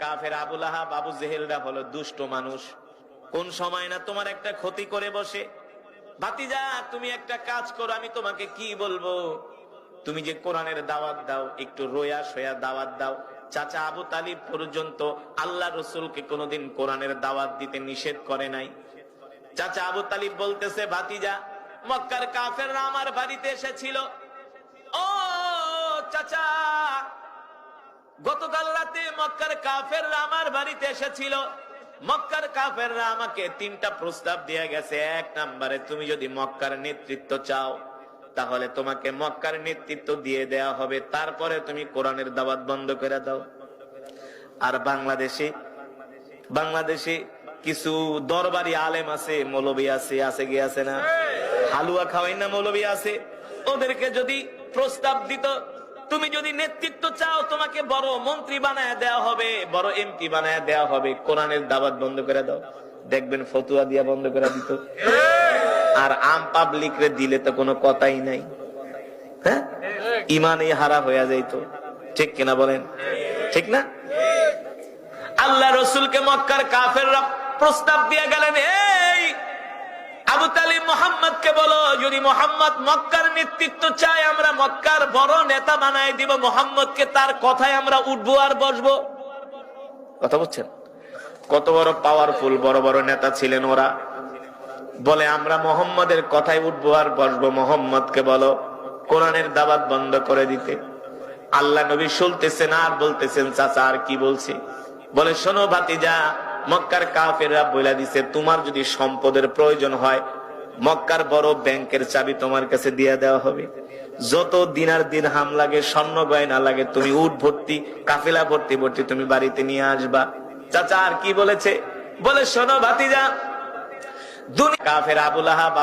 কাফের আবু লাহাব আবু জেহেলরা হলো দুষ্ট মানুষ। কোন সময় না তোমার একটা ক্ষতি করে বসে। ভাতিজা তুমি একটা কাজ করো, আমি তোমাকে কি বলবো, তুমি যে কোরআনের দাওয়াত দাও একটু রোয়া সোয়া দাওয়াত দাও। চাচা আবু তালিব পর্যন্ত আল্লাহ রসুলকে কোনোদিন কোরআনের দাওয়াত দিতে নিষেধ করে নাই। চাচা আবু তালিব বলতেছে, ভাতিজা মক্কার কাফেররা আমার বাড়িতে এসেছিল। ও চাচা, গতকাল রাতে মক্কার কাফেররা আমার বাড়িতে এসেছিল। মক্কার কাফেররা আমাকে 3টা প্রস্তাব দিয়ে গেছে। 1 নম্বরে, তুমি যদি মক্কার নেতৃত্ব চাও তাহলে তোমাকে মক্কার নেতৃত্ব দিয়ে দেয়া হবে, তারপরে তুমি কোরআনের দাওয়াত বন্ধ করে দাও। আর বাংলাদেশে কিছু দরবারি আলেম আছে, মৌলবী আছে গিয়ে না, হালুয়া খাওয়াই না মৌলবী আছে, ওদেরকে যদি প্রস্তাব দিত তুমি যদি নেতৃত্ব চাও তোমাকে বড় মন্ত্রী বানায় দেওয়া হবে, বড় এমপি বানায় দেওয়া হবে, কোরআনের দাওয়াত বন্ধ করে দাও, দেখবেন ফতুয়া দিয়া বন্ধ করে দিত। আর আম পাবলিক রে দিলে তো কোনো কথাই নাই, হ্যাঁ, ইমানই হারা হয়ে যাইত। ঠিক কিনা বলেন? ঠিক না? আল্লাহ রসুলকে মক্কার কাফেররা প্রস্তাব দিয়ে গেলেন, এই আবু তালিব মোহাম্মদকে বলো, যদি মোহাম্মদ মক্কার নেতৃত্ব চায় আমরা মক্কার বড় নেতা বানাই দিব, মোহাম্মদকে তার কথায় আমরা উঠবো আর বসবো। কথা বলছেন? কত বড় পাওয়ারফুল বড় বড় নেতা ছিলেন ওরা। বলে আমরা মোহাম্মদের কথায় উঠবো আর বসবো, মোহাম্মদকে বলো কোরআনের দাওয়াত বন্ধ করে দিতে। আল্লাহ নবী শুনতেছেন আর বলতেছেন, চাচা আর কি বলছি? বলে, শোনো ভাতিজা, মক্কার কাফেররা বলে দিছে তোমার যদি সম্পদের প্রয়োজন হয় মক্কার বড় ব্যাংকের চাবি তোমার কাছে দিয়ে দেওয়া হবে, যত দিনার দিরহাম লাগে স্বর্ণ গয়না লাগে তুমি উট ভর্তি কাফেলা ভর্তি তুমি বাড়িতে নিয়ে আসবা। চাচা আর কি বলেছে? বলে, শোনো ভাতিজা, দুনিয়া কাফের আবু লাহাব